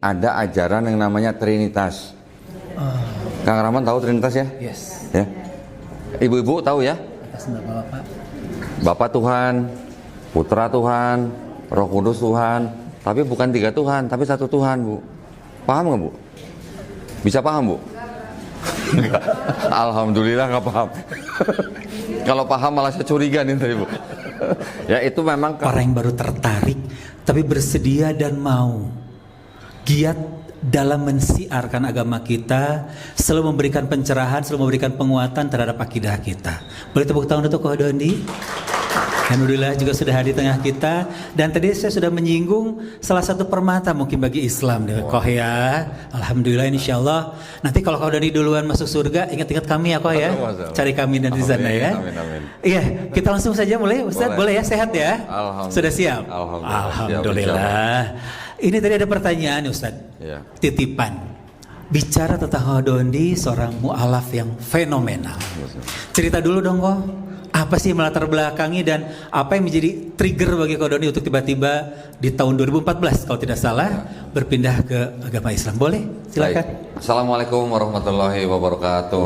ada ajaran yang namanya Trinitas. Kang Rahman tahu Trinitas ya? Yes. Ya. Ibu-ibu tahu ya? Atas nama Bapak. Bapak Tuhan, Putra Tuhan, Roh Kudus Tuhan. Tapi bukan 3 Tuhan, tapi 1 Tuhan, Bu. Paham nggak, Bu? Bisa paham, Bu? Enggak. Alhamdulillah nggak paham. Kalau paham malah saya curiga nih tadi, Bu. Ya itu memang Orang yang baru tertarik, tapi bersedia dan mau giat dalam mensiarkan agama kita, selalu memberikan pencerahan, selalu memberikan penguatan terhadap akidah kita. Boleh tepuk tangan untuk Koh Dondi? Alhamdulillah juga sudah hadir di tengah kita. Dan tadi saya sudah menyinggung salah satu permata mungkin bagi Islam deh, Koh ya. Alhamdulillah, insya Allah. Nanti kalau Koh Dondi duluan masuk surga, ingat-ingat kami ya Koh ya. Cari kami dan di sana ya. Amin. Iya, kita langsung saja mulai Ustaz. Boleh ya, sehat ya? Alhamdulillah. Sudah siap? Alhamdulillah. Ini tadi ada pertanyaan Ustaz. Ya. Titipan. Bicara tentang Koh Dondi, seorang mu'alaf yang fenomenal. Cerita dulu dong Koh. Apa sih melatar belakangi dan apa yang menjadi trigger bagi Koh Dondi untuk tiba-tiba di tahun 2014 kalau tidak salah berpindah ke agama Islam? Boleh? Silakan. Baik. Assalamualaikum warahmatullahi wabarakatuh.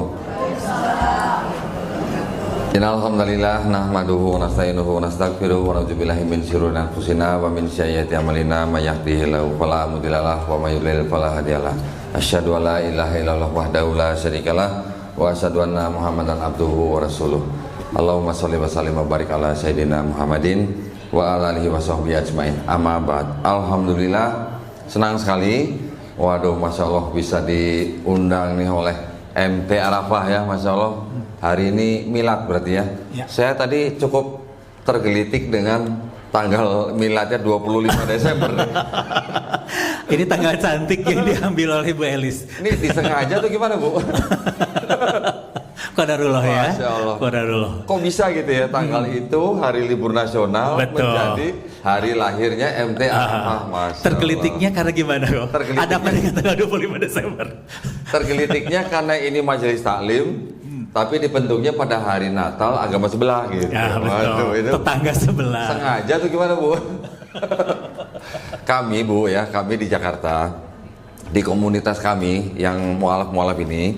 Innalhamdalillah nahmaduhu wa nasta'inuhu wa nastaghfiruhu wa na'udzubillahi min syururi anfusina wa min sayyiati a'malina may yahdihillahu fala mudhillalah wa may yudlil fala hadiyalah. Asyhadu an la ilaha illallah wahdahu la syarikalah wa asyhadu anna Muhammadan abduhu wa rasuluh. Allahumma sholli wa sallim wa barik ala sayyidina Muhammadin wa ala alihi wa sahbihi ajmain. Amma ba'd. Alhamdulillah senang sekali. Waduh, Masya Allah bisa diundang nih oleh MT Arafah ya, Masya Allah. Hari ini milad berarti ya. Saya tadi cukup tergelitik dengan tanggal miladnya 25 Desember. Ini tanggal cantik yang diambil oleh Bu Elis. Ini disengaja tuh gimana, Bu? Qadarullah ya. Masya Allah. Qadarullah. Kok bisa gitu ya tanggal itu hari libur nasional menjadi hari lahirnya MT Arafah, Masya Tergelitiknya Allah. karena gimana kok? Ada apa dengan tanggal 25 Desember? Tergelitiknya karena ini majelis taklim, tapi dibentuknya pada hari Natal agama sebelah gitu. Ya betul. Waduh, itu tetangga sebelah. sengaja tuh gimana, Bu? Kami, Bu ya, kami di Jakarta, di komunitas kami yang mualaf-mualaf ini,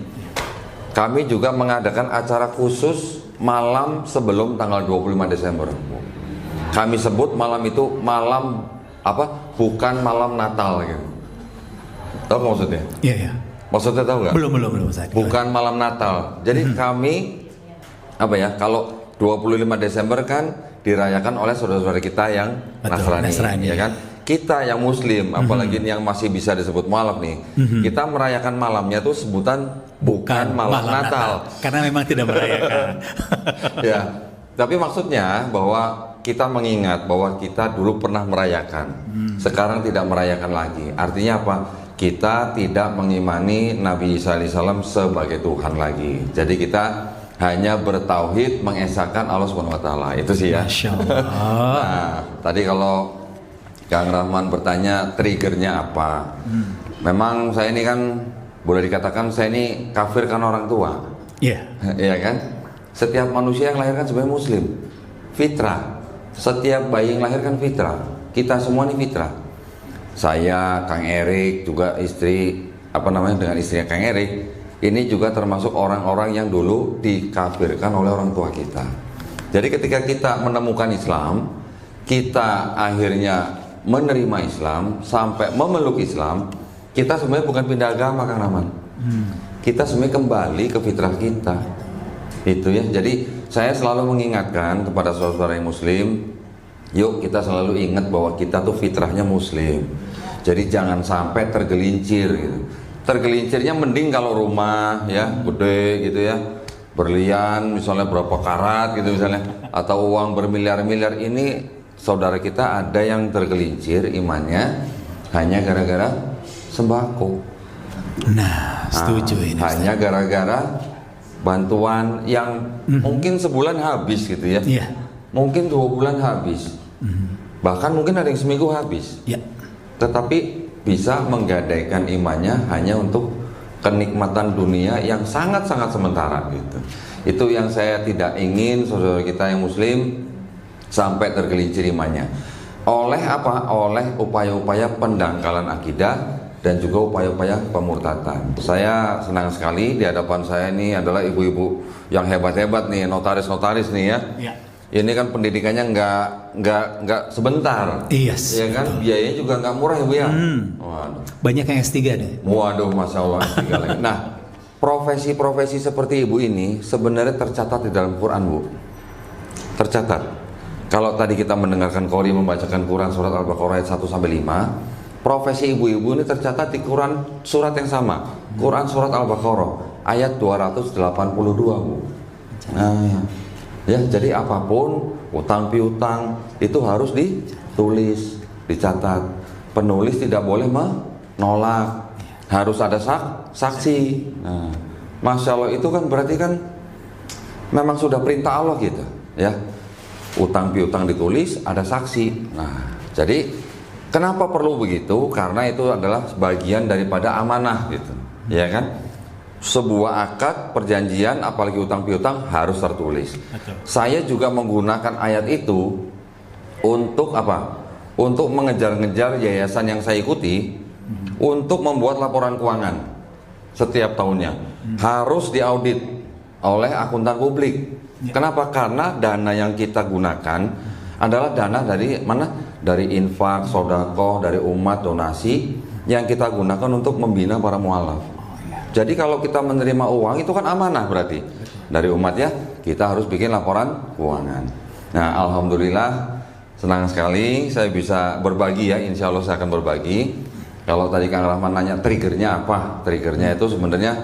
kami juga mengadakan acara khusus malam sebelum tanggal 25 Desember. Kami sebut malam itu malam apa? Bukan malam Natal gitu. Tahu maksudnya? Iya, iya. Maksudnya tahu nggak? Belum Ustaz. Bukan malam Natal. Jadi kami apa ya? Kalau 25 Desember kan dirayakan oleh saudara-saudara kita yang Nasrani, ya kan? Kita yang Muslim, apalagi yang masih bisa disebut mualaf nih, kita merayakan malamnya tuh sebutan bukan malam Natal. Karena memang tidak merayakan. Ya, tapi maksudnya bahwa kita mengingat bahwa kita dulu pernah merayakan, sekarang tidak merayakan lagi. Artinya apa? Kita tidak mengimani Nabi Isa alaihissalam sebagai Tuhan lagi. Jadi kita hanya bertauhid, mengesahkan Allah Subhanahu wa taala. Itu sih ya. Masya Allah. Nah, tadi kalau Kang Rahman bertanya triggernya apa? Memang saya ini kan boleh dikatakan saya ini kafir karena orang tua. Iya. Iya kan? Setiap manusia yang lahir kan sebagai Muslim, fitrah. Setiap bayi yang lahir kan fitrah. Kita semua ini fitrah. Saya, Kang Erik, juga istri dengan istrinya Kang Erik, ini juga termasuk orang-orang yang dulu dikafirkan oleh orang tua kita. Jadi ketika kita menemukan Islam, kita akhirnya menerima Islam sampai memeluk Islam, kita sebenarnya bukan pindah agama, Kang Rahman. Kita sebenarnya kembali ke fitrah kita. Itu ya. Jadi saya selalu mengingatkan kepada saudara-saudara yang Muslim, yuk kita selalu ingat bahwa kita tuh fitrahnya Muslim. Jadi jangan sampai tergelincir gitu. Tergelincirnya mending kalau rumah ya gede gitu ya, berlian misalnya berapa karat gitu misalnya, atau uang bermiliar-miliar. Ini saudara kita ada yang tergelincir imannya hanya gara-gara sembako. Nah, setuju ini. Hanya gara-gara bantuan yang mungkin sebulan habis gitu ya. Iya. Mungkin 2 bulan habis. Bahkan mungkin ada yang seminggu habis. Ya. Tetapi bisa menggadaikan imannya hanya untuk kenikmatan dunia yang sangat-sangat sementara gitu. Itu yang saya tidak ingin saudara kita yang Muslim sampai tergelincir imannya. Oleh apa? Oleh upaya-upaya pendangkalan akidah dan juga upaya-upaya pemurtatan. Saya senang sekali di hadapan saya ini adalah ibu-ibu yang hebat-hebat nih, notaris-notaris nih ya. Ya. Ini kan pendidikannya nggak sebentar. Yes, Ya kan, biayanya juga nggak murah ya Bu ya. Waduh. Banyak yang S3 deh. Waduh, Masya Allah. S3 lagi. Nah, profesi-profesi seperti ibu ini sebenarnya tercatat di dalam Quran, Bu. Tercatat. Kalau tadi kita mendengarkan Qori membacakan Quran surat Al-Baqarah ayat 1 sampai 5, profesi ibu-ibu ini tercatat di Quran surat yang sama. Quran surat Al-Baqarah ayat 282, Bu. Nah, ya, jadi apapun utang piutang itu harus ditulis, dicatat. Penulis tidak boleh menolak, harus ada saksi. Nah, Masya Allah, itu kan berarti kan memang sudah perintah Allah gitu ya. Utang piutang ditulis, ada saksi. Nah, jadi kenapa perlu begitu? Karena itu adalah bagian daripada amanah gitu, ya kan? Sebuah akad perjanjian, apalagi utang piutang harus tertulis. Betul. Saya juga menggunakan ayat itu untuk apa? Untuk mengejar-ngejar yayasan yang saya ikuti untuk membuat laporan keuangan setiap tahunnya. Harus diaudit oleh akuntan publik. Kenapa? Karena dana yang kita gunakan adalah dana dari mana? Dari infak, sodaqoh, dari umat, donasi yang kita gunakan untuk membina para mualaf. Jadi kalau kita menerima uang itu kan amanah berarti dari umat ya, kita harus bikin laporan keuangan. Nah, alhamdulillah senang sekali saya bisa berbagi ya, insya Allah saya akan berbagi. Kalau tadi Kang Rahman nanya triggernya apa? Triggernya itu sebenarnya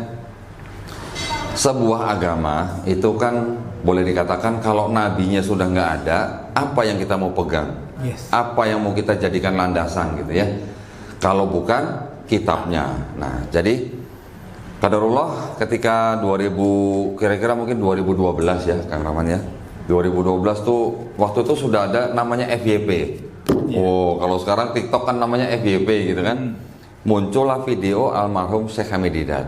sebuah agama itu kan boleh dikatakan kalau nabinya sudah nggak ada, apa yang kita mau pegang? Yes. Apa yang mau kita jadikan landasan gitu ya? Kalau bukan kitabnya. Nah, jadi qadarullah ketika 2000 kira-kira mungkin 2012 ya Kang Rahman ya. 2012 tuh waktu itu sudah ada namanya FYP. Oh, kalau sekarang TikTok kan namanya FYP gitu kan. Muncullah video almarhum Syekh Hamid Didat.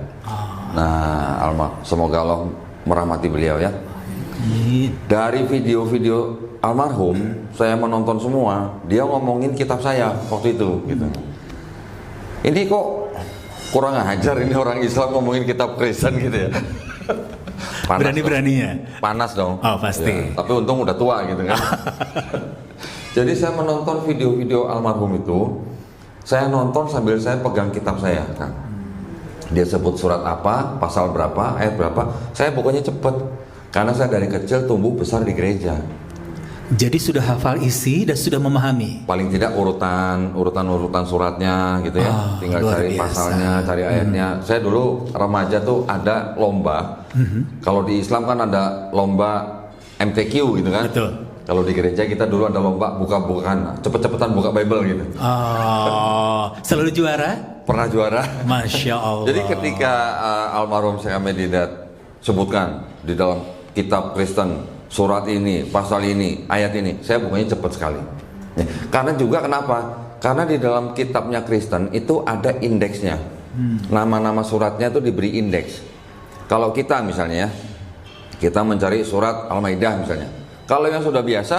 Nah, semoga Allah merahmati beliau ya. Dari video-video almarhum saya menonton semua, dia ngomongin kitab saya waktu itu gitu. Ini kok kurang ajar ini orang Islam ngomongin kitab Kristen gitu ya. Berani-beraninya. Panas dong. Oh, pasti. Ya, tapi untung udah tua gitu kan. Jadi saya menonton video-video almarhum itu, saya nonton sambil saya pegang kitab saya, Kang. Dia sebut surat apa, pasal berapa, ayat berapa, saya pokoknya cepet. Karena saya dari kecil tumbuh besar di gereja. Jadi sudah hafal isi dan sudah memahami. Paling tidak urutan suratnya gitu ya. Tinggal cari biasa. pasalnya, cari ayatnya. Saya dulu remaja tuh ada lomba. Kalau di Islam kan ada lomba MTQ gitu kan. Betul. Kalau di gereja kita dulu ada lomba buka-bukaan, cepet-cepetan buka Bible gitu. Oh, selalu juara? Pernah juara. Masya Allah. Jadi ketika almarhum Syekh Hamid Didat sebutkan di dalam kitab Kristen surat ini, pasal ini, ayat ini, saya bukanya cepat sekali. Ya, karena juga kenapa? Karena di dalam kitabnya Kristen itu ada indeksnya. Nama-nama suratnya itu diberi indeks. Kalau kita misalnya ya, kita mencari surat Al-Maidah misalnya. Kalau yang sudah biasa,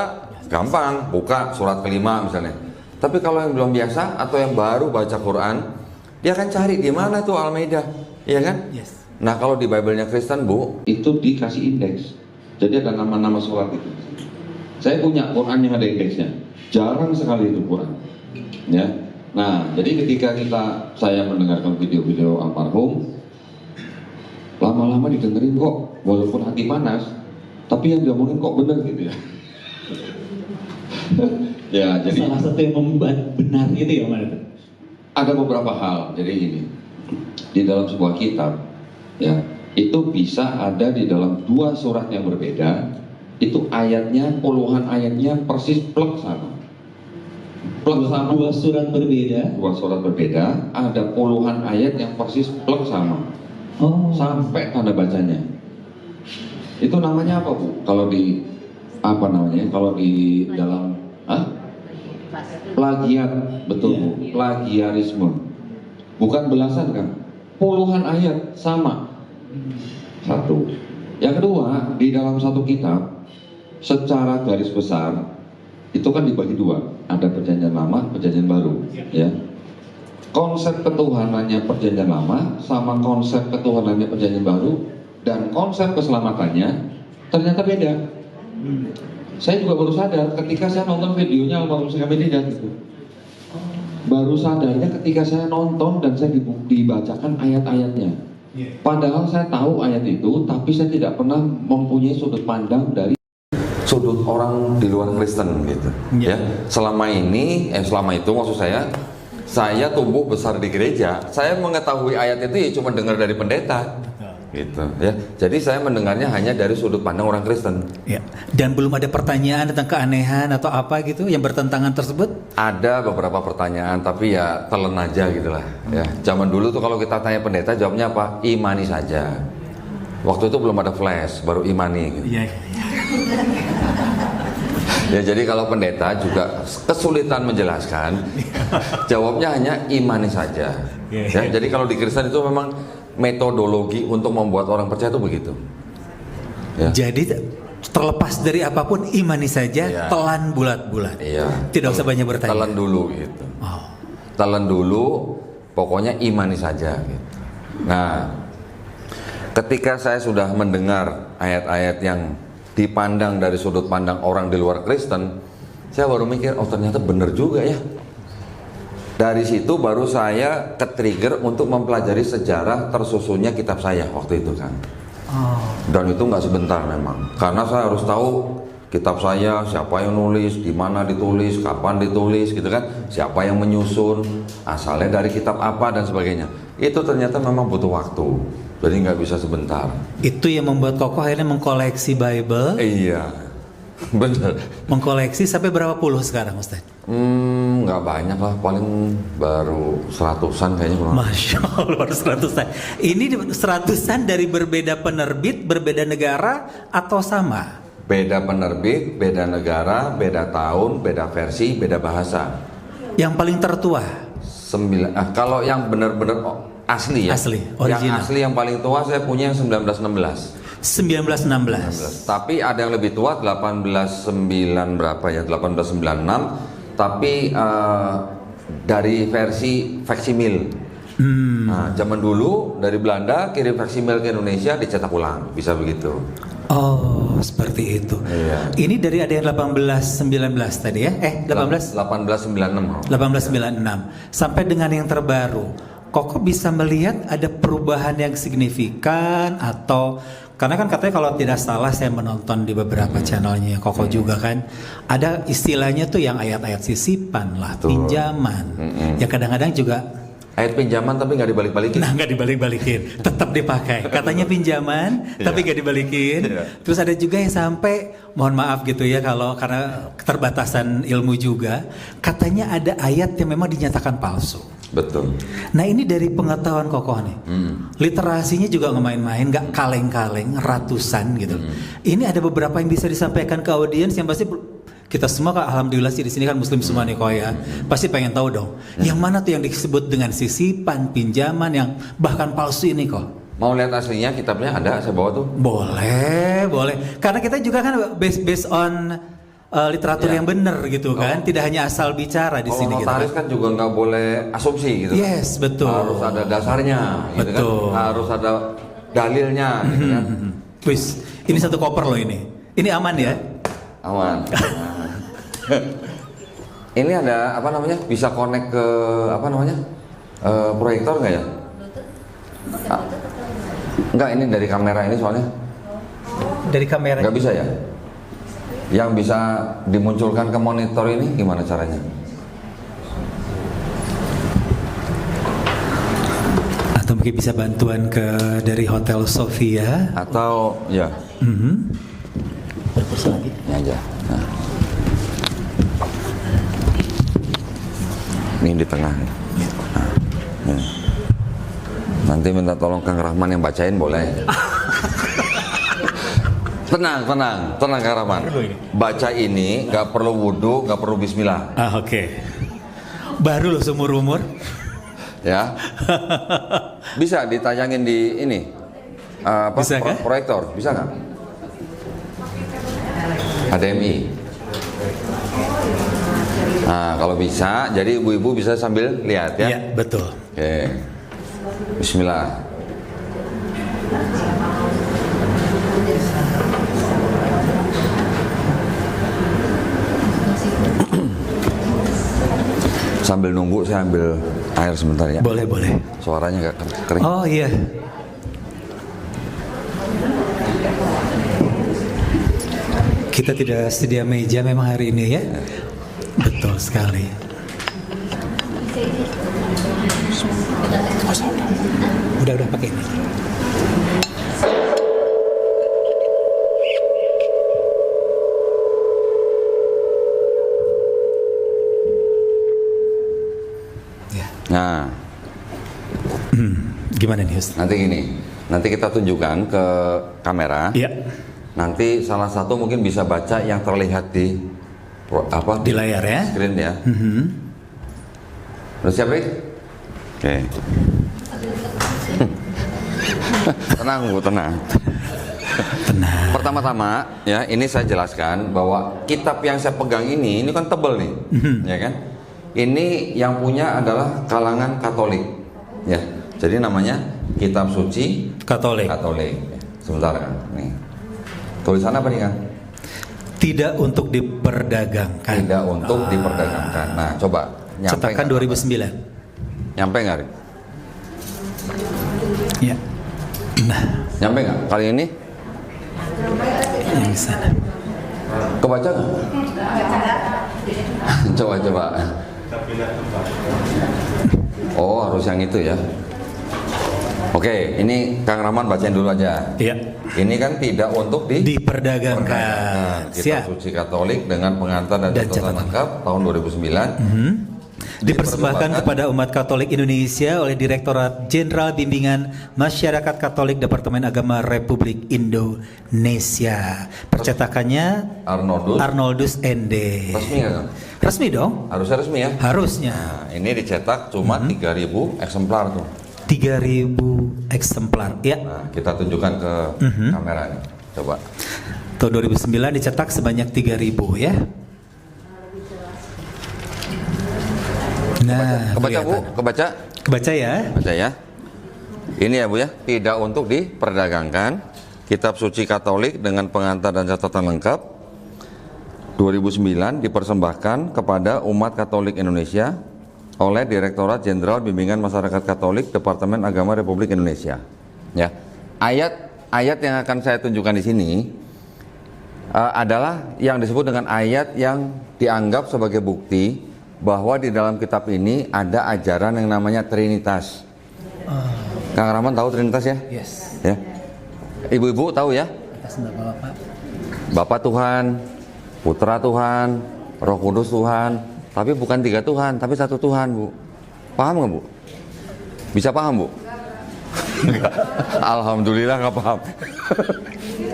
gampang, buka surat kelima misalnya. Tapi kalau yang belum biasa atau yang baru baca Quran, dia akan cari di mana tuh Al-Maidah, iya kan? Yes. Nah kalau di Bible-nya Kristen Bu, itu dikasih indeks. Jadi ada nama-nama surat itu. Saya punya Quran yang ada indeksnya. Jarang sekali itu Quran. Ya. Nah, jadi ketika saya mendengarkan video-video almarhum, lama-lama didengerin kok, walaupun hati panas, tapi yang diomongin kok bener gitu ya. Ya, jadi salah satu yang membuat benar itu ya mana? ada beberapa hal. Jadi ini di dalam sebuah kitab, ya itu bisa ada di dalam dua surat yang berbeda, itu ayatnya, puluhan ayatnya persis plek sama. Plek sama. Dua surat berbeda. Dua surat berbeda, ada puluhan ayat yang persis plek sama. Oh. Sampai tanda bacanya. Itu namanya apa Bu? Kalau di apa namanya? Kalau di dalam plagiat, betul Bu. Plagiarisme. Bukan belasan kan? Puluhan ayat sama. Satu. Yang kedua, di dalam satu kitab secara garis besar itu kan dibagi dua, ada perjanjian lama, perjanjian baru, ya. konsep ketuhanannya perjanjian lama sama konsep ketuhanannya perjanjian baru dan konsep keselamatannya ternyata beda. Saya juga baru sadar ketika saya nonton videonya almarhum Syekh Hamid Hidayat gitu. Baru sadarnya ketika saya nonton dan saya dibacakan ayat-ayatnya. Padahal saya tahu ayat itu, tapi saya tidak pernah mempunyai sudut pandang dari sudut orang di luar Kristen gitu. Ya, selama itu maksud saya tumbuh besar di gereja. Saya mengetahui ayat itu ya cuma dengar dari pendeta. Gitu ya. Jadi saya mendengarnya hanya dari sudut pandang orang Kristen. Ya. Dan belum ada pertanyaan tentang keanehan atau apa gitu yang bertentangan tersebut? Ada beberapa pertanyaan tapi ya telan aja gitulah. Ya. Zaman dulu tuh kalau kita tanya pendeta jawabnya apa? Imani saja. Waktu itu belum ada flash, baru imani gitu. Iya. Ya jadi kalau pendeta juga kesulitan menjelaskan, jawabnya hanya imani saja. Ya, jadi kalau di Kristen itu memang metodologi untuk membuat orang percaya itu begitu. Ya. Jadi terlepas dari apapun imani saja, telan bulat-bulat. Iya. Tidak usah banyak bertanya. Telan dulu gitu. Telan dulu, pokoknya imani saja. Gitu. Nah, ketika saya sudah mendengar ayat-ayat yang dipandang dari sudut pandang orang di luar Kristen, saya baru mikir, oh ternyata benar juga ya. Dari situ baru saya ke-trigger untuk mempelajari sejarah tersusunnya kitab saya waktu itu kan. Dan itu nggak sebentar memang, karena saya harus tahu kitab saya, siapa yang nulis, di mana ditulis, kapan ditulis gitu kan, siapa yang menyusun, asalnya dari kitab apa dan sebagainya. Itu ternyata memang butuh waktu, jadi nggak bisa sebentar. Itu yang membuat Kokoh akhirnya mengkoleksi Bible. Iya, benar. Mengkoleksi sampai berapa puluh sekarang, Ustaz? Nggak banyak lah, paling baru 100-an kayaknya. Masya Allah, baru 100-an. Ini 100-an dari berbeda penerbit, berbeda negara atau sama? Beda penerbit, beda negara, beda tahun, beda versi, beda bahasa. Yang paling tertua? Kalau yang benar-benar asli ya. Asli, original. Yang asli yang paling tua saya punya yang 1916. 1916. Tapi ada yang lebih tua 1896 tapi dari versi faksimil. Nah, zaman dulu dari Belanda kirim faksimil ke Indonesia dicetak ulang, bisa begitu. Oh, seperti itu. Iya. Ini dari ada yang 1819 tadi ya? 1896. 1896 sampai dengan yang terbaru. Koko bisa melihat ada perubahan yang signifikan atau karena kan katanya kalau tidak salah saya menonton di beberapa channelnya Koko juga kan ada istilahnya tuh yang ayat-ayat sisipan lah, pinjaman. Ya kadang-kadang juga ayat pinjaman tapi nggak dibalik-balikin. Nah nggak dibalik-balikin, tetap dipakai. Katanya pinjaman tapi nggak dibalikin. Terus ada juga yang sampai mohon maaf gitu ya kalau karena keterbatasan ilmu juga, katanya ada ayat yang memang dinyatakan palsu. Betul. Nah ini dari pengetahuan Kokoh nih, literasinya juga nggak main-main, nggak kaleng-kaleng, ratusan gitu. Ini ada beberapa yang bisa disampaikan ke audiens yang pasti kita semua alhamdulillah sih di sini kan muslim semua nih kok ya, pasti pengen tahu dong, yang mana tuh yang disebut dengan sisipan, pinjaman yang bahkan palsu ini kok. Mau lihat aslinya kitabnya ada, saya bawa tuh. Boleh. Karena kita juga kan based on literatur yang benar gitu kan, tidak hanya asal bicara di sini. Kalau notaris kan juga nggak boleh asumsi gitu. Yes, betul. Harus ada dasarnya, gitu betul. Kan? Harus ada dalilnya. Gitu kan? Wis, ini satu koper loh ini. Ini aman ya? Aman. Ini ada apa namanya? Bisa connect ke apa namanya? Proyektor nggak ya? Enggak, ini dari kamera ini soalnya. Dari kamera. Nggak bisa ya? Yang bisa dimunculkan ke monitor ini gimana caranya? Atau mungkin bisa bantuan ke dari Hotel Sofia atau ya? Berkursi lagi. Ini aja. Nah. Ini di tengah. Nah. Ini. Nanti minta tolong Kang Rahman yang bacain boleh. Tenang Kang Rahman. Baca ini nggak perlu wudhu, nggak perlu bismillah. Oke. Baru loh seumur umur. Ya. Bisa ditayangin di ini. Bisa kan? Proyektor, bisa nggak? HDMI. Nah, kalau bisa, jadi ibu-ibu bisa sambil lihat ya. Iya, betul. Oke. Bismillah. Sambil nunggu saya ambil air sebentar ya. Boleh, boleh. Suaranya nggak kering. Oh iya. Kita tidak sedia meja memang hari ini ya. Betul sekali. Udah pakai ini. Ya. Nah, Gimana nih, Ustaz? nanti gini. Nanti kita tunjukkan ke kamera. Iya. Nanti salah satu mungkin bisa baca yang terlihat di apa? Di layar ya. Screen ya. Udah siap, Rik? Oke. Tenang, Bu, tenang. Tenang. Pertama-tama ya, ini saya jelaskan bahwa kitab yang saya pegang ini kan tebel nih, ya kan? Ini yang punya adalah kalangan Katolik, ya. Jadi namanya Kitab Suci Katolik. Katolik. Sebentar, kan? Nih. Tulisan apa nih, Kang? Tidak untuk diperdagangkan. Tidak untuk diperdagangkan. Nah, coba nyampe Cetakan nggak? 2009. Nyampe nggak, Rik? Ya. Nah, Nyampe nggak? Kali ini yang di sana. kebaca nggak? Coba. Oh, harus yang itu ya. Oke, ini Kang Rahman bacain dulu aja. Iya. Ini kan tidak untuk Diperdagangkan. Kitab Siap. Suci Katolik dengan pengantar dan Dan catatan catatan. lengkap tahun 2009. Dipersembahkan kepada umat Katolik Indonesia oleh Direktorat Jenderal Bimbingan Masyarakat Katolik Departemen Agama Republik Indonesia. Percetakannya Arnoldus ND. Resmi nggak, Kang? Resmi dong. Harusnya resmi ya. Harusnya. Nah, ini dicetak cuma 3.000 eksemplar tuh. 3.000 eksemplar. Ya. Nah, kita tunjukkan ke kamera nih. Coba. Tahun 2009 dicetak sebanyak 3.000 ya. Nah, Kebaca, Bu? kelihatan. Kebaca? Kebaca ya. Baca ya. Ini ya, Bu ya. Tidak untuk diperdagangkan. Kitab Suci Katolik dengan pengantar dan catatan lengkap 2009 dipersembahkan kepada umat Katolik Indonesia oleh Direktorat Jenderal Bimbingan Masyarakat Katolik Departemen Agama Republik Indonesia. Ya. Ayat yang akan saya tunjukkan di sini adalah yang disebut dengan ayat yang dianggap sebagai bukti bahwa di dalam kitab ini ada ajaran yang namanya Trinitas. Kang Rahman tahu Trinitas ya? Yes. Ya. Ibu-ibu tahu ya? Atas nama Bapak. Bapa Tuhan, Putra Tuhan, Roh Kudus Tuhan, tapi bukan 3 Tuhan, tapi 1 Tuhan, Bu. Paham nggak, Bu? Bisa paham, Bu? Enggak. Alhamdulillah nggak paham.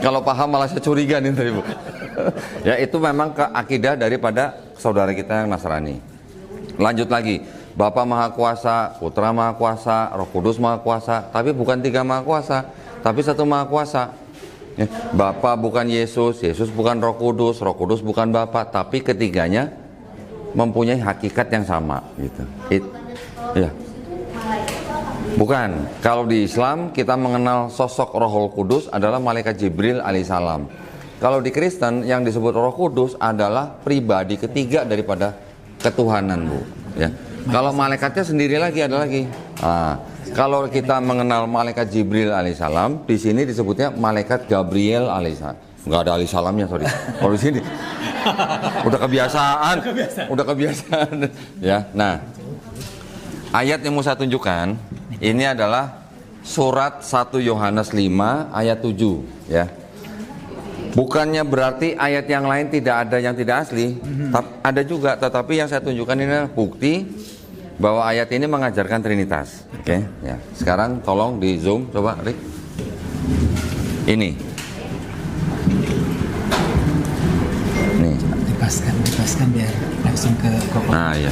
Kalau paham malah saya curiga nih tadi, Bu. Ya, itu memang akidah daripada saudara kita yang Nasrani. Lanjut lagi, Bapa Maha Kuasa, Putra Maha Kuasa, Roh Kudus Maha Kuasa, tapi bukan 3 Maha Kuasa, tapi 1 Maha Kuasa. Ya, Bapa bukan Yesus, Yesus bukan Roh Kudus bukan Bapa, tapi ketiganya mempunyai hakikat yang sama, gitu. Ya. Bukan. Kalau di Islam kita mengenal sosok Rohul Kudus adalah malaikat Jibril alaihissalam. Kalau di Kristen yang disebut Roh Kudus adalah pribadi ketiga daripada ketuhanan, Bu. Ya. Kalau malaikatnya sendiri lagi ada lagi. Nah, kalau kita mengenal malaikat Jibril alaihissalam, di sini disebutnya malaikat Gabriel alaihissalam. Nggak ada alaihissalamnya, sorry. Kalau di sini udah kebiasaan. Ya. Nah, ayat yang mau saya tunjukkan ini adalah surat 1 Yohanes 5 ayat 7, ya. Bukannya berarti ayat yang lain tidak ada yang tidak asli, ada juga, tetapi yang saya tunjukkan ini adalah bukti bahwa ayat ini mengajarkan Trinitas. Oke, ya. Sekarang tolong di zoom, coba, Rick. Ini. Nih. Dipaskan biar langsung ke kokok. Nah, iya.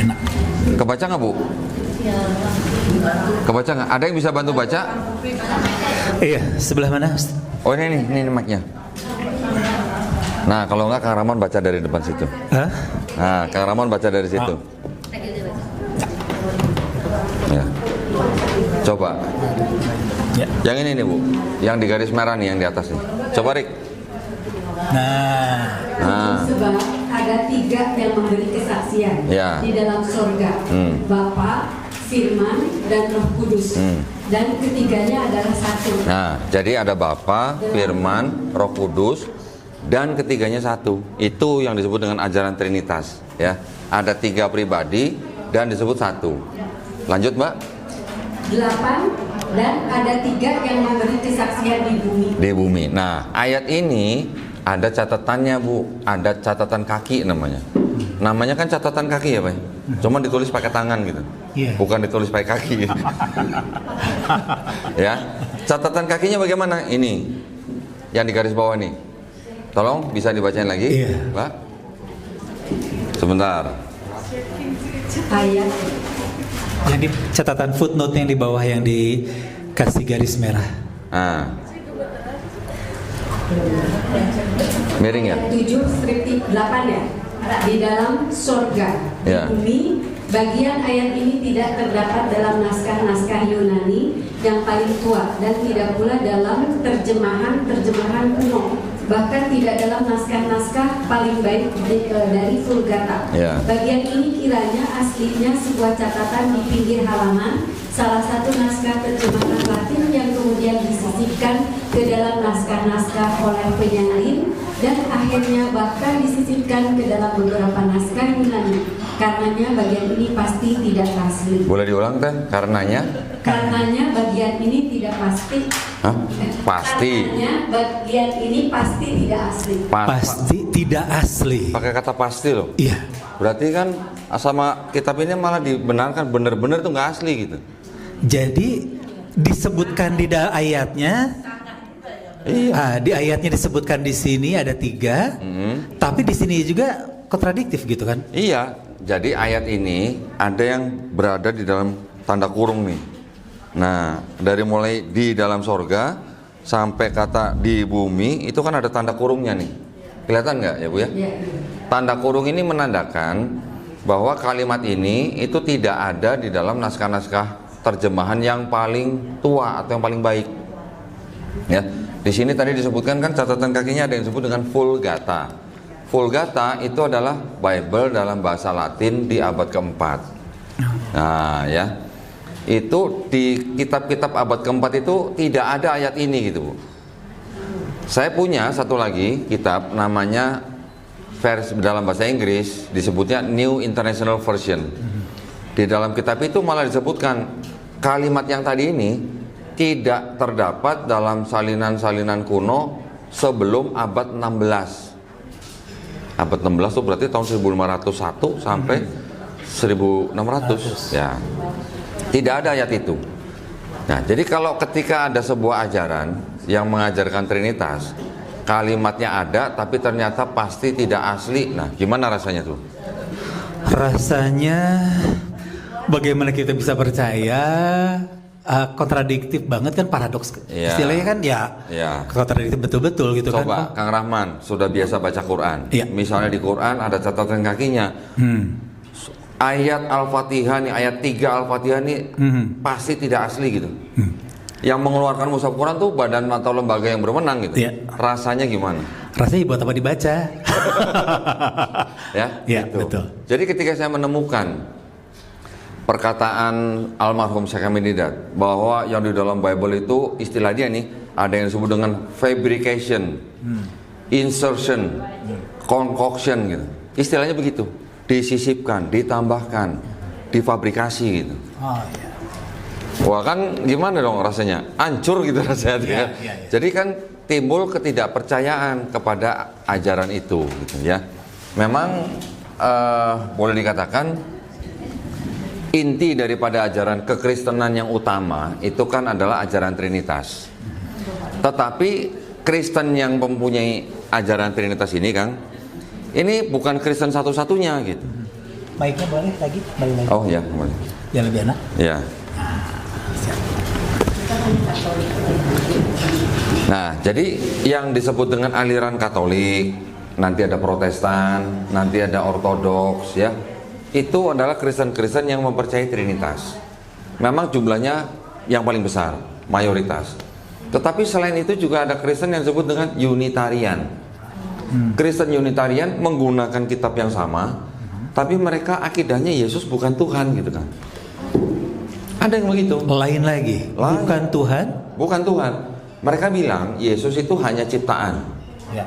Enak. Kebaca nggak, Bu? Kebaca nggak? Ada yang bisa bantu baca? Iya, sebelah mana, Ustaz? Oh, ini mic-nya. Nah, kalau enggak Kang Rahman baca dari depan situ. Hah? Nah, Kang Rahman baca dari situ. Ya. Coba. Ya. Yang ini nih Bu, yang di garis merah nih, yang di atas nih. Coba Rik. Nah, Sebab ada 3 yang memberi kesaksian Ya. di dalam surga, Bapa, Firman, dan Roh Kudus. Dan ketiganya adalah satu. Nah, jadi ada Bapa, Firman, Roh Kudus, dan ketiganya satu. Itu yang disebut dengan ajaran Trinitas. Ya, ada 3 pribadi dan disebut satu. Lanjut Mbak. 8 dan ada 3 yang memberi kesaksian di bumi. Di bumi. Nah, ayat ini ada catatannya Bu, ada catatan kaki namanya. Namanya kan catatan kaki ya Pak. Cuma ditulis pakai tangan gitu. Iya. Bukan ditulis pakai kaki. Ya. Catatan kakinya bagaimana? Ini. Yang di garis bawah nih. Tolong bisa dibacain lagi, Iya. Pak. Sebentar. Ayat yang di catatan footnote yang di bawah yang dikasih garis merah. Nah. Miring ya? 7/8 ya. Di dalam surga, Ya. di bumi, bagian ayat ini tidak terdapat dalam naskah-naskah Yunani yang paling tua dan tidak pula dalam terjemahan kuno, bahkan tidak dalam naskah-naskah paling baik dari Vulgata. Ya. Bagian ini kiranya aslinya sebuah catatan di pinggir halaman salah satu naskah terjemahan Latin yang kemudian disisipkan ke dalam naskah-naskah oleh penyalin dan akhirnya bahkan disisipkan ke dalam beberapa naskah Yunani. Karenanya bagian ini pasti tidak asli. Boleh diulang Teh? Karenanya? Karenanya bagian ini tidak pasti. Hah? Pasti. Karenanya bagian ini pasti tidak asli. Pasti tidak asli. Pakai kata pasti loh. Iya. Berarti kan sama kitab ini malah dibenarkan bener-bener tuh nggak asli gitu. Jadi disebutkan di ayatnya. Iya. Di ayatnya disebutkan di sini ada 3, tapi di sini juga kontradiktif gitu kan? Iya. Jadi ayat ini ada yang berada di dalam tanda kurung nih. Nah, dari mulai di dalam sorga sampai kata di bumi itu kan ada tanda kurungnya nih. Kelihatan nggak ya Bu ya? Ya. Tanda kurung ini menandakan bahwa kalimat ini itu tidak ada di dalam naskah-naskah terjemahan yang paling tua atau yang paling baik. Ya, di sini tadi disebutkan kan catatan kakinya ada yang disebut dengan Vulgata. Vulgata itu adalah Bible dalam bahasa Latin di abad keempat. Nah, ya. Itu di kitab-kitab abad keempat itu tidak ada ayat ini gitu Bu. Saya punya satu lagi kitab namanya versi dalam bahasa Inggris disebutnya New International Version. Di dalam kitab itu malah disebutkan kalimat yang tadi ini tidak terdapat dalam salinan-salinan kuno sebelum abad 16. Abad 16 itu berarti tahun 1501 sampai 1600 ya. Tidak ada ayat itu. Nah, jadi kalau ketika ada sebuah ajaran yang mengajarkan Trinitas, kalimatnya ada tapi ternyata pasti tidak asli. Nah, gimana rasanya tuh? Rasanya bagaimana kita bisa percaya? Kontradiktif banget kan, paradoks. Iya. Istilahnya kan ya, kontradiktif betul-betul gitu kan. Coba Kang Rahman sudah biasa baca Quran. Iya. Misalnya di Quran ada catatan kakinya. Ayat Al-Fatihah nih, ayat 3 Al-Fatihah nih pasti tidak asli gitu. Yang mengeluarkan mushaf Quran tuh badan atau lembaga yang berwenang gitu. Iya. Rasanya gimana? Rasanya buat apa dibaca? Ya, Iya, gitu. betul. Jadi ketika saya menemukan perkataan almarhum Syekh Amin Didat bahwa yang di dalam Bible itu istilah dia nih ada yang disebut dengan fabrication, insertion, concoction gitu. Istilahnya begitu. Disisipkan, ditambahkan, difabrikasi gitu. Oh iya. Wah kan gimana dong rasanya? Hancur gitu rasanya. Iya. Jadi kan timbul ketidakpercayaan kepada ajaran itu gitu ya. Memang boleh dikatakan inti daripada ajaran kekristenan yang utama itu kan adalah ajaran Trinitas. Tetapi Kristen yang mempunyai ajaran Trinitas ini Kang, ini bukan Kristen satu-satunya gitu. Baiknya boleh lagi, balik lagi. Oh ya, boleh. Yang lebih enak. Ya. Nah, jadi yang disebut dengan aliran Katolik, nanti ada Protestan, nanti ada Ortodoks, ya. Itu adalah Kristen-Kristen yang mempercayai Trinitas. Memang jumlahnya yang paling besar, mayoritas. Tetapi selain itu juga ada Kristen yang disebut dengan Unitarian. Kristen Unitarian menggunakan kitab yang sama, tapi mereka akidahnya Yesus bukan Tuhan gitu kan. Ada yang begitu. Lain lagi. Lain. Bukan Tuhan. Bukan Tuhan. Mereka bilang Yesus itu hanya ciptaan. Ya.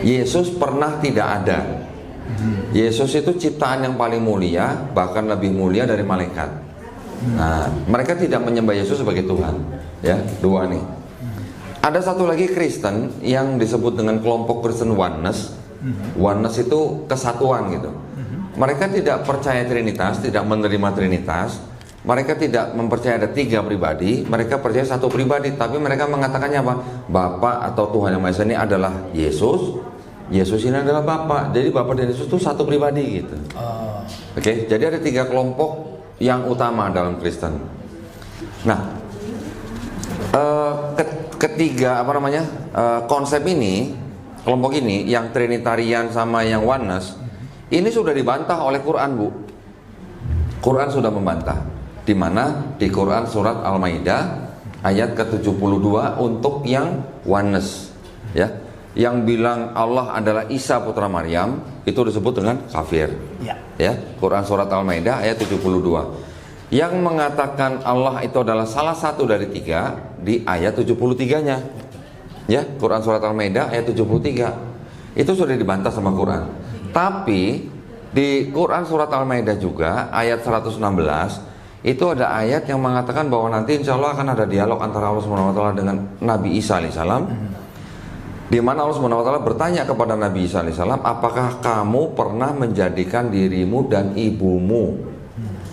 Yesus pernah tidak ada. Yesus itu ciptaan yang paling mulia, bahkan lebih mulia dari malaikat. Nah, mereka tidak menyembah Yesus sebagai Tuhan. Ya, dua nih. Ada satu lagi Kristen yang disebut dengan kelompok Kristen Oneness. Oneness itu kesatuan gitu. Mereka tidak percaya Trinitas, tidak menerima Trinitas. Mereka tidak mempercayai ada 3 pribadi. Mereka percaya satu pribadi, tapi mereka mengatakannya apa? Bapa atau Tuhan Yang Maha Esa ini adalah Yesus. Yesus ini adalah Bapa. Jadi Bapa dan Yesus itu satu pribadi gitu. Oke, jadi ada 3 kelompok yang utama dalam Kristen. Nah, ketiga konsep ini, kelompok ini yang Trinitarian sama yang Oneness, ini sudah dibantah oleh Quran, Bu. Quran sudah membantah. Di mana? Di Quran surat Al-Maidah ayat ke-72 untuk yang Oneness, ya. Yang bilang Allah adalah Isa putra Maryam itu disebut dengan kafir. Ya, Quran surat Al-Maidah ayat 72. Yang mengatakan Allah itu adalah salah satu dari 3 di ayat 73-nya. Ya, Quran surat Al-Maidah ayat 73. Itu sudah dibantah sama Quran. Tapi di Quran surat Al-Maidah juga ayat 116 itu ada ayat yang mengatakan bahwa nanti insya Allah akan ada dialog antara Allah SWT dengan Nabi Isa alaihissalam, di mana Allah SWT bertanya kepada Nabi Isa alaihissalam, apakah kamu pernah menjadikan dirimu dan ibumu,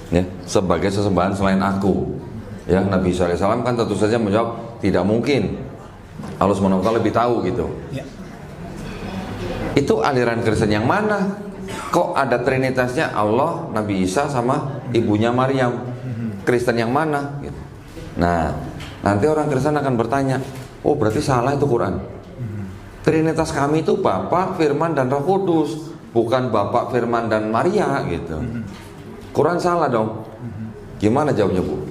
ya, sebagai sesembahan selain aku? Ya, Nabi Isa alaihissalam kan tentu saja menjawab, tidak mungkin. Allah SWT lebih tahu gitu. Itu aliran Kristen yang mana? Kok ada Trinitasnya Allah, Nabi Isa sama ibunya Maryam? Kristen yang mana? Gitu. Nah, nanti orang Kristen akan bertanya, oh berarti salah itu Quran. Trinitas kami itu Bapa, Firman, dan Roh Kudus, bukan Bapa, Firman, dan Maria gitu. Quran salah dong. Gimana jawabnya, Bu?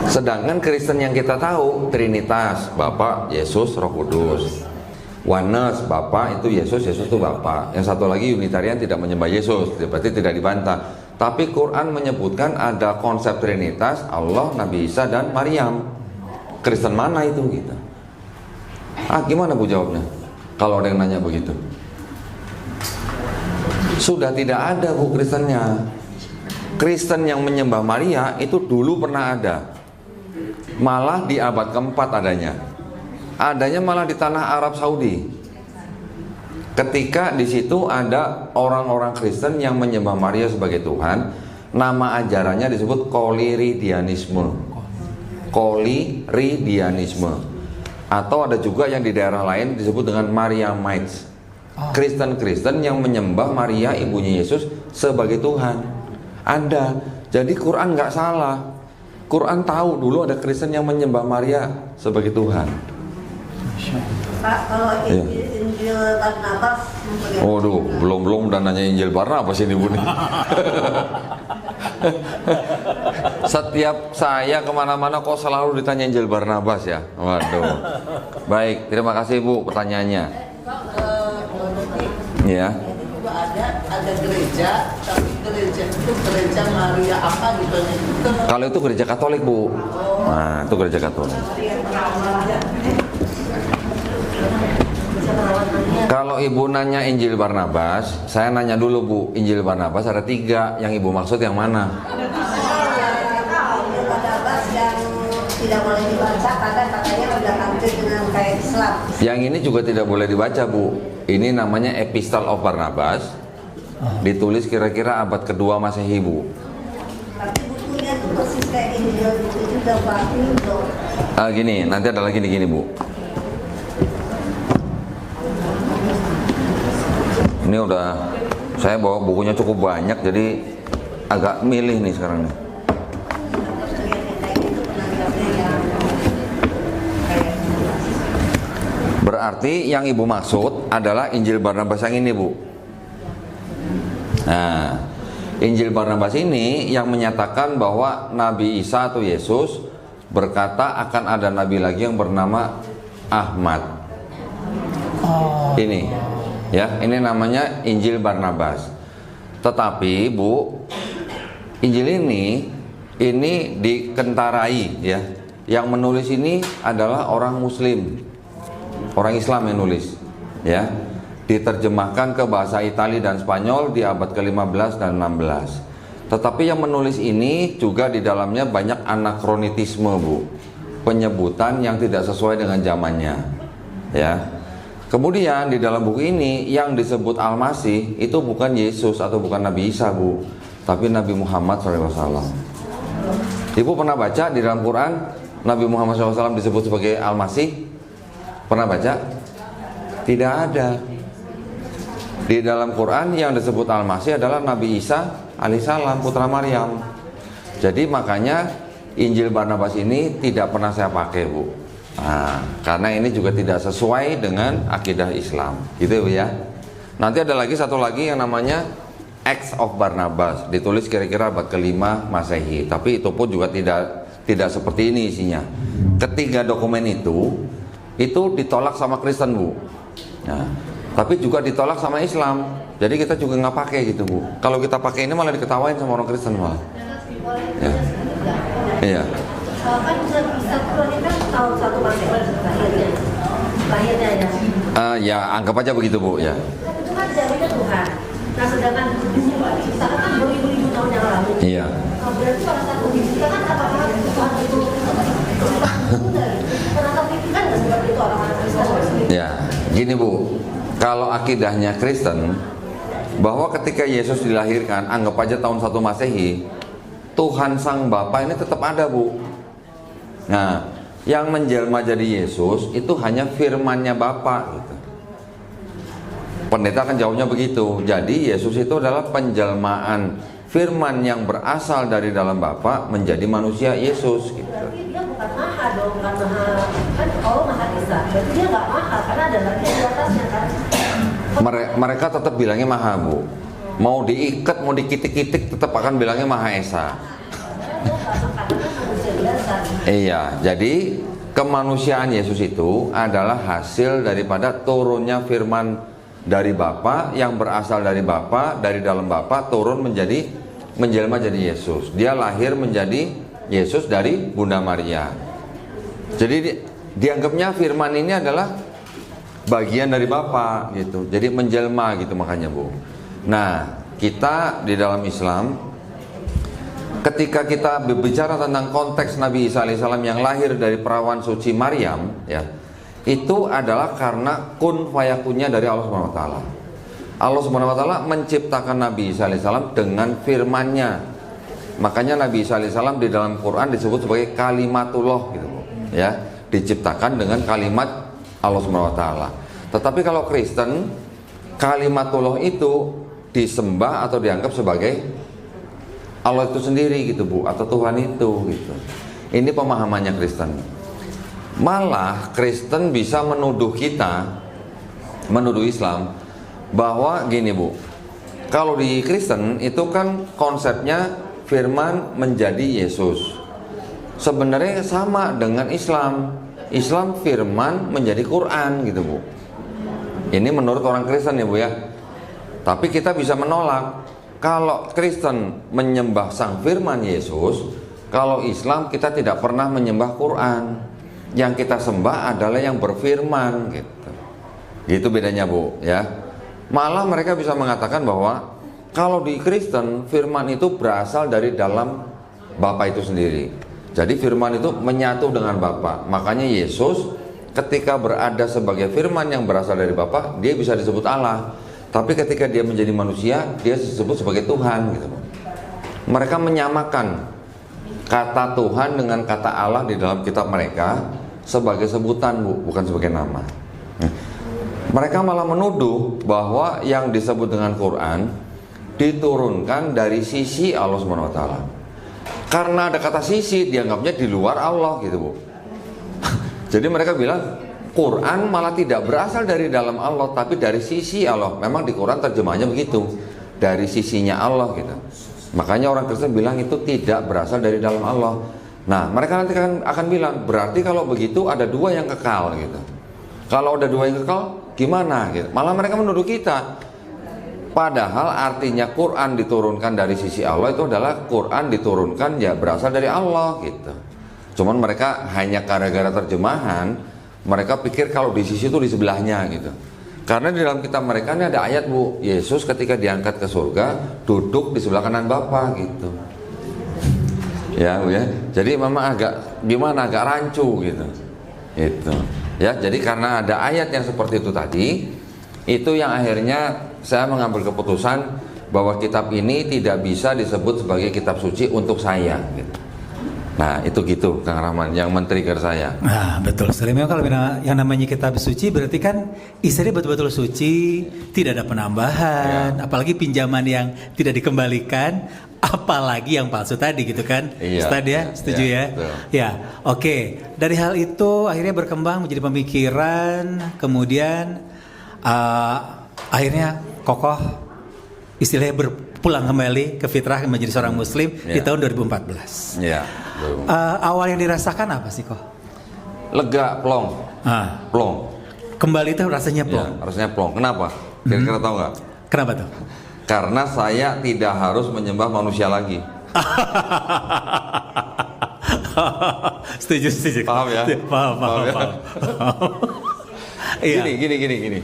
Sedangkan Kristen yang kita tahu Trinitas, Bapa, Yesus, Roh Kudus. Oneness, Bapa itu Yesus, Yesus itu Bapa. Yang satu lagi Unitarian tidak menyembah Yesus, berarti tidak dibantah. Tapi Quran menyebutkan ada konsep Trinitas, Allah, Nabi Isa, dan Maryam. Kristen mana itu gitu? Gimana Bu jawabnya? Kalau ada yang nanya begitu. Sudah tidak ada Bu Kristennya. Kristen yang menyembah Maria itu dulu pernah ada. Malah di abad keempat adanya. Adanya malah di tanah Arab Saudi. Ketika di situ ada orang-orang Kristen yang menyembah Maria sebagai Tuhan, nama ajarannya disebut Koliridianisme. Koliridianisme. Atau ada juga yang di daerah lain disebut dengan Mariamites. Kristen-Kristen yang menyembah Maria ibunya Yesus sebagai Tuhan. Ada. Jadi Quran nggak salah. Quran tahu dulu ada Kristen yang menyembah Maria sebagai Tuhan. Pak, kalau Injil Barnabas, waduh, belum udah nanya Injil Barnabas ini Bu nih. Setiap saya kemana-mana kok selalu ditanya Injil Barnabas ya. Waduh. Baik, terima kasih Bu pertanyaannya. Ya. juga ada gereja, tapi gereja itu gereja Maria apa gitu. Kalau itu gereja Katolik Bu. Nah, itu gereja Katolik. Kalau Ibu nanya Injil Barnabas, saya nanya dulu Bu, Injil Barnabas ada 3, yang Ibu maksud yang mana? Injil Barnabas yang tidak boleh dibaca karena katanya sudah hampir dengan kayak Islam. Yang ini juga tidak boleh dibaca Bu. Ini namanya Epistle of Barnabas. Ditulis kira-kira abad kedua Masehi Bu. Tapi bukunya itu persis kayak Injil itu juga Pak. Gini, nanti ada lagi gini Bu. Ini udah, saya bawa bukunya cukup banyak, jadi agak milih nih sekarang nih. Berarti yang ibu maksud adalah Injil Barnabas yang ini, Bu. Nah, Injil Barnabas ini yang menyatakan bahwa Nabi Isa atau Yesus berkata akan ada nabi lagi yang bernama Ahmad. Ini, ya, ini namanya Injil Barnabas. Tetapi, Bu, Injil ini dikentarai, ya. Yang menulis ini adalah orang Muslim, orang Islam yang nulis, ya. Diterjemahkan ke bahasa Italia dan Spanyol di abad ke-15 dan 16. Tetapi yang menulis ini juga di dalamnya banyak anakronitisme, Bu. Penyebutan yang tidak sesuai dengan zamannya, ya. Kemudian di dalam buku ini yang disebut Al-Masih itu bukan Yesus atau bukan Nabi Isa, Bu, tapi Nabi Muhammad SAW. Ibu pernah baca di dalam Quran Nabi Muhammad SAW disebut sebagai Al-Masih? Pernah baca? Tidak ada. Di dalam Quran yang disebut Al-Masih adalah Nabi Isa alaihissalam, putra Maryam. Jadi makanya Injil Barnabas ini tidak pernah saya pakai, Bu. Nah, karena ini juga tidak sesuai dengan akidah Islam, gitu ya. Nanti ada lagi satu lagi yang namanya Acts of Barnabas, ditulis kira-kira abad ke-5 Masehi. Tapi itu pun juga tidak seperti ini isinya. Ketiga dokumen itu ditolak sama Kristen, Bu. Nah, tapi juga ditolak sama Islam. Jadi kita juga nggak pakai gitu, Bu. Kalau kita pakai ini malah diketawain sama orang Kristen malah. Ya. Iya. Kan bisa Quran kan tahun 1 Masehi lahirnya ya. Ya anggap aja begitu, Bu, ya. Itu kan zamannya Tuhan. Nah sedangkan kita kan beribu-ribu tahun yang lalu. Iya. Berarti pada saat kita kan apakah Tuhan itu ternyata pikiran nggak seperti itu orang-orang Kristen? Ya, gini, Bu. Kalau akidahnya Kristen bahwa ketika Yesus dilahirkan, anggap aja tahun 1 Masehi, Tuhan Sang Bapa ini tetap ada, Bu. Nah, yang menjelma jadi Yesus itu hanya firman-Nya Bapa gitu. Pendeta kan jawabnya begitu. Jadi Yesus itu adalah penjelmaan firman yang berasal dari dalam Bapa menjadi manusia Yesus gitu. Berarti dia bukan maha dong, bukan maha. Kan Allah Maha Esa. Berarti dia nggak maha karena ada lagi di atasnya kan. Mereka tetap bilangnya maha, Bu. Mau diikat, mau dikitik-kitik tetap akan bilangnya Maha Esa. Iya, jadi kemanusiaan Yesus itu adalah hasil daripada turunnya firman dari Bapa yang berasal dari Bapa, dari dalam Bapa turun menjelma jadi Yesus. Dia lahir menjadi Yesus dari Bunda Maria. Jadi dianggapnya firman ini adalah bagian dari Bapa gitu. Jadi menjelma gitu makanya, Bu. Nah, kita di dalam Islam ketika kita berbicara tentang konteks Nabi Isa alaihissalam yang lahir dari perawan suci Maryam, ya, itu adalah karena kun fayakunnya dari Allah Subhanahu wa taala. Allah Subhanahu wa taala menciptakan Nabi Isa alaihissalam dengan firman-Nya. Makanya Nabi Isa alaihissalam di dalam Quran disebut sebagai kalimatullah gitu, ya, diciptakan dengan kalimat Allah Subhanahu wa taala. Tetapi kalau Kristen, kalimatullah itu disembah atau dianggap sebagai Allah itu sendiri gitu, Bu, atau Tuhan itu gitu. Ini pemahamannya Kristen. Malah Kristen bisa menuduh Islam bahwa gini, Bu. Kalau di Kristen itu kan konsepnya firman menjadi Yesus. Sebenarnya sama dengan Islam. Islam firman menjadi Quran gitu, Bu. Ini menurut orang Kristen ya, Bu, ya. Tapi kita bisa menolak. Kalau Kristen menyembah sang firman Yesus, kalau Islam kita tidak pernah menyembah Quran. Yang kita sembah adalah yang berfirman gitu. Gitu bedanya, Bu, ya. Malah mereka bisa mengatakan bahwa kalau di Kristen firman itu berasal dari dalam Bapa itu sendiri. Jadi firman itu menyatu dengan Bapa. Makanya Yesus ketika berada sebagai firman yang berasal dari Bapa, dia bisa disebut Allah. Tapi ketika dia menjadi manusia, dia disebut sebagai Tuhan gitu. Mereka menyamakan kata Tuhan dengan kata Allah di dalam kitab mereka sebagai sebutan, Bu, bukan sebagai nama. Mereka malah menuduh bahwa yang disebut dengan Quran diturunkan dari sisi Allah Subhanahu wa taala. Karena ada kata sisi, dianggapnya di luar Allah gitu, Bu. Jadi mereka bilang Quran malah tidak berasal dari dalam Allah, tapi dari sisi Allah. Memang di Quran terjemahnya begitu, dari sisinya Allah gitu. Makanya orang Kristen bilang itu tidak berasal dari dalam Allah. Nah, mereka nanti akan bilang, berarti kalau begitu ada dua yang kekal gitu. Kalau ada dua yang kekal, gimana gitu? Malah mereka menuduh kita. Padahal artinya Quran diturunkan dari sisi Allah itu adalah Quran diturunkan ya berasal dari Allah gitu. Cuman mereka hanya gara-gara terjemahan, mereka pikir kalau di sisi itu di sebelahnya gitu. Karena di dalam kitab mereka ini ada ayat, Bu, Yesus ketika diangkat ke surga duduk di sebelah kanan Bapa gitu. Ya, Bu ya. Jadi memang agak gimana, agak rancu gitu. Itu. Ya, jadi karena ada ayat yang seperti itu tadi, itu yang akhirnya saya mengambil keputusan bahwa kitab ini tidak bisa disebut sebagai kitab suci untuk saya gitu. Nah, itu gitu Kang Rahman yang men-trigger saya. Nah, betul. Memang kalau yang namanya kitab suci berarti kan isinya betul-betul suci, tidak ada penambahan, apalagi pinjaman yang tidak dikembalikan, apalagi yang palsu tadi gitu kan. Ustaz ya, setuju ya? Betul. Ya, oke. Dari hal itu akhirnya berkembang menjadi pemikiran, kemudian akhirnya kokoh istilahnya berpulang kembali ke fitrah menjadi seorang muslim di tahun 2014. Iya. Awal yang dirasakan apa sih kok? Lega, plong. Plong. Kembali itu rasanya plong. Ya, rasanya plong. Kenapa? Kira-kira tahu nggak? Kenapa tuh? Karena saya tidak harus menyembah manusia lagi. Setuju. Paham ya? Paham. Gini.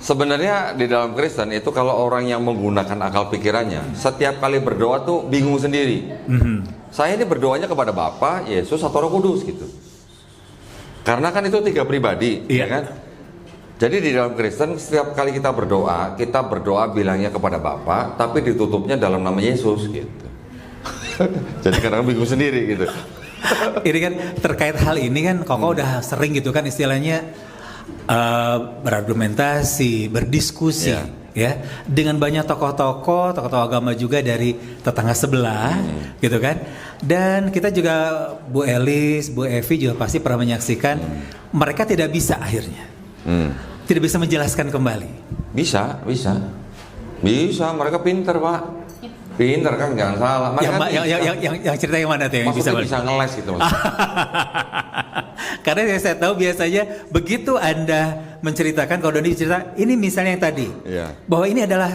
Sebenarnya di dalam Kristen itu kalau orang yang menggunakan akal pikirannya, setiap kali berdoa tuh bingung sendiri. Saya ini berdoanya kepada Bapa, Yesus atau Roh Kudus gitu. Karena kan itu 3 pribadi, ya kan? Jadi di dalam Kristen setiap kali kita berdoa bilangnya kepada Bapa, tapi ditutupnya dalam nama Yesus gitu. Jadi kadang bingung sendiri gitu. Ini kan terkait hal ini kan Koko udah sering gitu kan istilahnya berargumentasi, berdiskusi ya dengan banyak tokoh-tokoh agama juga dari tetangga sebelah gitu kan. Dan kita juga Bu Elis, Bu Evi juga pasti pernah menyaksikan mereka tidak bisa akhirnya. Tidak bisa menjelaskan kembali. Bisa, mereka pinter Pak. Pinter kan, jangan salah. Yang cerita yang mana tuh yang bisa ngeles gitu Karena yang saya tahu biasanya begitu Anda menceritakan, kalau Doni cerita ini misalnya yang tadi bahwa ini adalah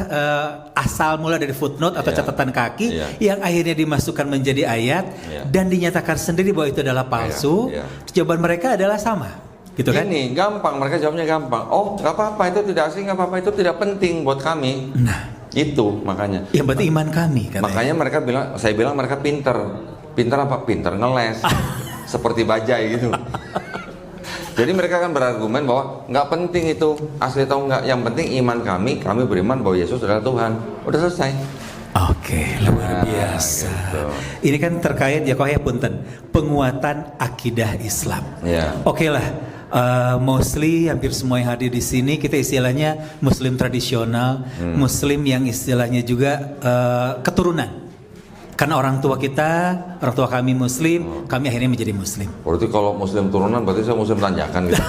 asal mula dari footnote atau catatan kaki yang akhirnya dimasukkan menjadi ayat dan dinyatakan sendiri bahwa itu adalah palsu. Jawaban mereka adalah sama. Gitu kan? Ini gampang, mereka jawabnya gampang. Oh, nggak apa-apa, itu tidak asing, nggak apa-apa, itu tidak penting buat kami. Nah, itu makanya. Ya berarti iman kami. Katanya. Makanya saya bilang mereka pinter. Pinter apa? Pinter ngeles. Seperti bajai gitu. Jadi mereka kan berargumen bahwa nggak penting itu asli atau enggak. Yang penting iman kami beriman bahwa Yesus adalah Tuhan. Udah selesai. Oke, luar biasa. Gitu. Ini kan terkait ya kok ya punten, penguatan akidah Islam. Oke lah. Mostly hampir semua yang hadir di sini kita istilahnya Muslim tradisional, Muslim yang istilahnya juga keturunan. Karena orang tua kami Muslim, kami akhirnya menjadi Muslim. Berarti kalau Muslim turunan berarti saya Muslim tanjakan gitu.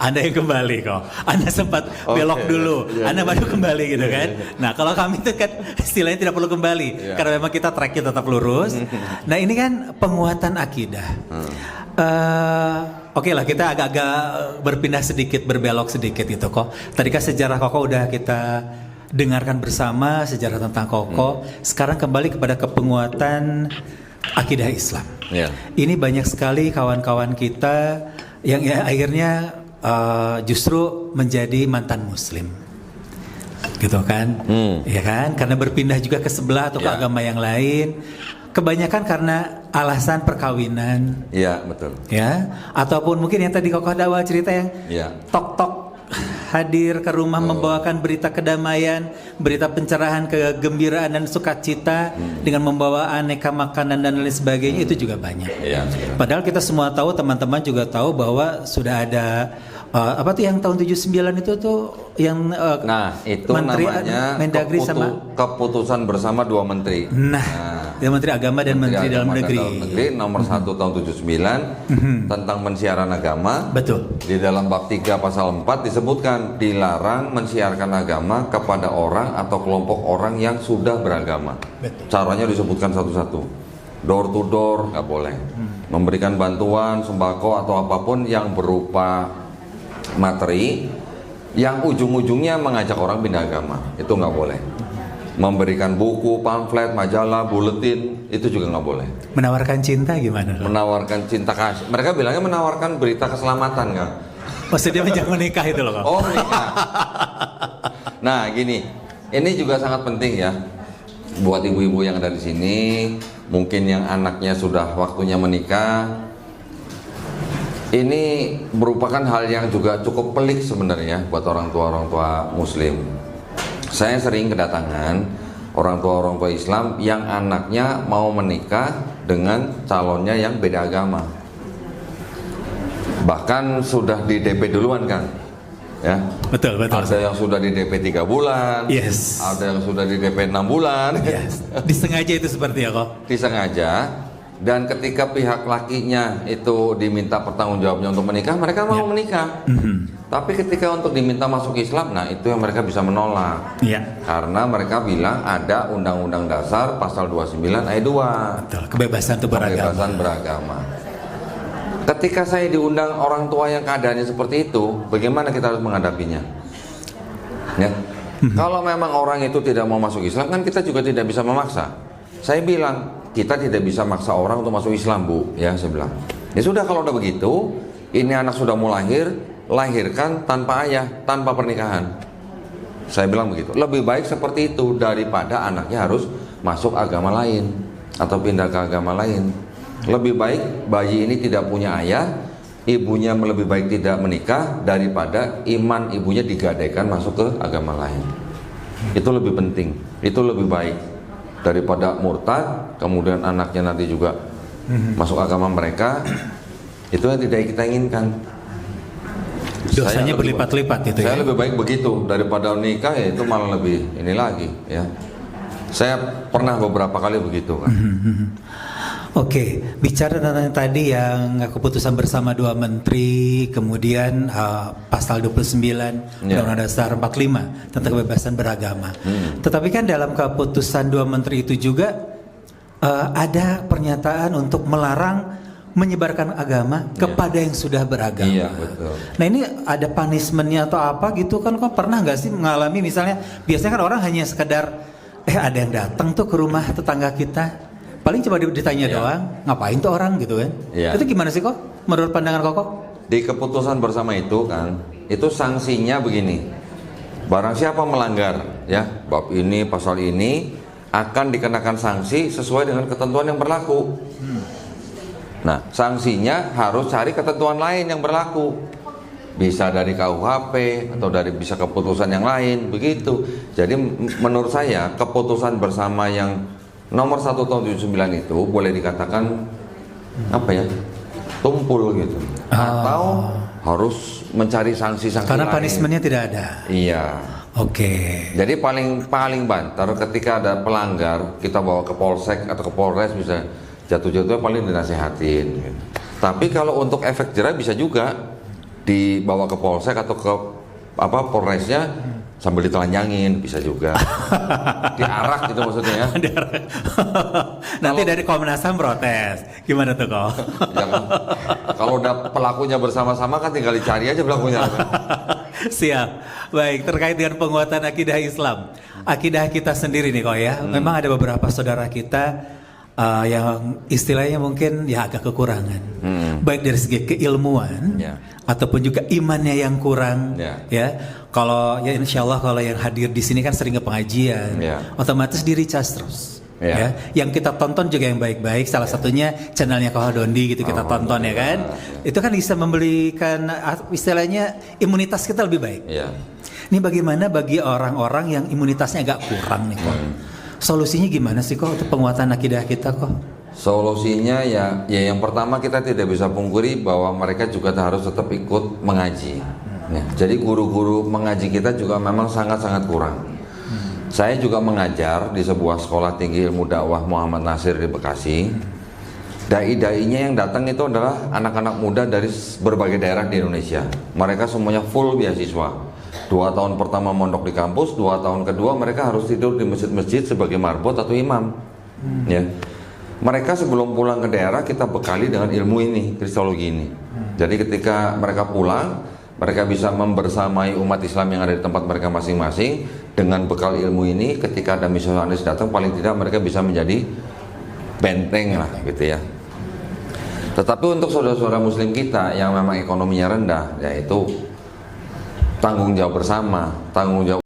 Anda yang kembali kok. Anda sempat belok dulu, Anda baru kembali gitu kan. Nah kalau kami itu kan istilahnya tidak perlu kembali, karena memang kita tracknya tetap lurus. Nah ini kan penguatan akidah. Oke lah, kita agak-agak berpindah sedikit, berbelok sedikit gitu kok. Tadi kan sejarah Koko udah kita dengarkan bersama, sejarah tentang Koko. Sekarang kembali kepada kepenguatan akidah Islam. Ini banyak sekali kawan-kawan kita yang akhirnya justru menjadi mantan Muslim, gitu kan? Ya kan? Karena berpindah juga ke sebelah atau ke agama yang lain. Kebanyakan karena alasan perkawinan. Iya, betul. Ya, ataupun mungkin yang tadi Koko awal cerita yang tok-tok hadir ke rumah membawakan berita kedamaian, berita pencerahan, kegembiraan dan sukacita dengan membawa aneka makanan dan lain sebagainya, itu juga banyak. Padahal kita semua tahu, teman-teman juga tahu bahwa sudah ada apa tuh yang tahun 79 itu tuh yang nah itu Menteri namanya Mendagri sama keputusan bersama 2 menteri. Nah Ya, Menteri Agama dan Menteri Dalam Agama dan Negeri. Dalam Negeri nomor 1 tahun 79 tentang pensiaran agama. Betul. Di dalam bab 3 pasal 4 disebutkan dilarang mensiarkan agama kepada orang atau kelompok orang yang sudah beragama. Betul. Caranya disebutkan satu-satu. Door to door nggak boleh. Memberikan bantuan sembako atau apapun yang berupa materi yang ujung-ujungnya mengajak orang pindah agama, itu nggak boleh. Memberikan buku, pamflet, majalah, buletin, itu juga nggak boleh. Menawarkan cinta gimana? Menawarkan cinta kasih, mereka bilangnya menawarkan berita keselamatan, kan? Maksudnya jangan menikah itu loh, Kak. Oh, menikah. Nah, gini, ini juga sangat penting ya buat ibu-ibu yang ada di sini, mungkin yang anaknya sudah waktunya menikah. Ini merupakan hal yang juga cukup pelik sebenarnya buat orang tua Muslim. Saya sering kedatangan orang tua Islam yang anaknya mau menikah dengan calonnya yang beda agama. Bahkan sudah di DP duluan, kan? Ya. Betul. Ada yang sudah di DP 3 bulan. Yes. Ada yang sudah di DP 6 bulan. Yes. Disengaja itu seperti ya, kok? Disengaja. Dan ketika pihak lakinya itu diminta pertanggungjawabannya untuk menikah, mereka mau menikah. Tapi ketika untuk diminta masuk Islam, nah itu yang mereka bisa menolak. Iya. Karena mereka bilang ada Undang-Undang Dasar pasal 29 ayat 2. Betul. Kebebasan untuk beragama. Kebebasan beragama. Ketika saya diundang orang tua yang keadaannya seperti itu, bagaimana kita harus menghadapinya? Ya. Kalau memang orang itu tidak mau masuk Islam, kan kita juga tidak bisa memaksa. Saya bilang, kita tidak bisa maksa orang untuk masuk Islam, Bu. Ya, saya bilang. Ya sudah, kalau udah begitu, ini anak sudah mau lahir, lahirkan tanpa ayah, tanpa pernikahan. Saya bilang begitu. Lebih baik seperti itu daripada anaknya harus masuk agama lain atau pindah ke agama lain. Lebih baik bayi ini tidak punya ayah, ibunya lebih baik tidak menikah daripada iman ibunya digadaikan masuk ke agama lain. Itu lebih penting, itu lebih baik daripada murtad, kemudian anaknya nanti juga masuk agama mereka. Itu yang tidak kita inginkan. Dosanya berlipat-lipat itu ya. Saya lebih baik begitu daripada nikah, ya itu malah lebih ini lagi ya. Saya pernah beberapa kali begitu, kan. Oke, bicara tentang tadi yang keputusan bersama 2 menteri, kemudian pasal 29 Undang-Undang Dasar 45 tentang kebebasan beragama. Tetapi kan dalam keputusan 2 menteri itu juga ada pernyataan untuk melarang menyebarkan agama kepada yang sudah beragama. Iya, betul. Nah, ini ada punishment-nya atau apa gitu kan? Kok pernah nggak sih mengalami, misalnya biasanya kan orang hanya sekedar ada yang datang tuh ke rumah tetangga kita, paling cuma ditanya doang, ngapain tuh orang gitu kan? Itu gimana sih, kok menurut pandangan Koko? Di keputusan bersama itu kan, itu sanksinya begini. Barang siapa melanggar ya bab ini, pasal ini, akan dikenakan sanksi sesuai dengan ketentuan yang berlaku. Nah, sanksinya harus cari ketentuan lain yang berlaku. Bisa dari KUHP atau dari bisa keputusan yang lain, begitu. Jadi menurut saya keputusan bersama yang nomor 1 tahun 79 itu boleh dikatakan apa ya, tumpul gitu, atau harus mencari sanksi-sanksi karena lain. punishment-nya tidak ada. Iya. Oke. Jadi paling banter ketika ada pelanggar, kita bawa ke Polsek atau ke Polres, bisa jatuh-jatuhnya paling dinasehatin gitu. Tapi kalau untuk efek jerah bisa juga dibawa ke Polsek atau ke Polresnya sambil ditelanjangin, bisa juga. Diarak gitu maksudnya ya. Nanti dari Komnas HAM protes. Gimana tuh, kok? Kalau udah pelakunya bersama-sama kan tinggal dicari aja pelakunya. Siap. Baik, terkait dengan penguatan akidah Islam, akidah kita sendiri nih, kok ya. Memang ada beberapa saudara kita yang istilahnya mungkin ya agak kekurangan, baik dari segi keilmuan ataupun juga imannya yang kurang. Ya, kalau ya insya Allah kalau yang hadir di sini kan sering ke pengajian, otomatis di recharge terus. Ya, yang kita tonton juga yang baik-baik. Salah satunya channelnya Koh Dondi gitu kita tonton ya kan. Itu kan bisa memberikan istilahnya imunitas kita lebih baik. Ini bagaimana bagi orang-orang yang imunitasnya agak kurang nih, kok? Solusinya gimana sih, kok, untuk penguatan akidah kita, kok? Solusinya ya yang pertama kita tidak bisa pungkiri bahwa mereka juga harus tetap ikut mengaji. Jadi guru-guru mengaji kita juga memang sangat-sangat kurang. Saya juga mengajar di sebuah sekolah tinggi ilmu dakwah Muhammad Nasir di Bekasi. Dai-dainya yang datang itu adalah anak-anak muda dari berbagai daerah di Indonesia. Mereka semuanya full beasiswa. 2 tahun pertama mondok di kampus, 2 tahun kedua mereka harus tidur di masjid-masjid sebagai marbot atau imam. Ya. Mereka sebelum pulang ke daerah kita bekali dengan ilmu ini, kristologi ini. Jadi ketika mereka pulang, mereka bisa membersamai umat Islam yang ada di tempat mereka masing-masing dengan bekal ilmu ini. Ketika ada misionaris datang, paling tidak mereka bisa menjadi benteng lah gitu ya. Tetapi untuk saudara-saudara muslim kita yang memang ekonominya rendah, yaitu tanggung jawab bersama, tanggung jawab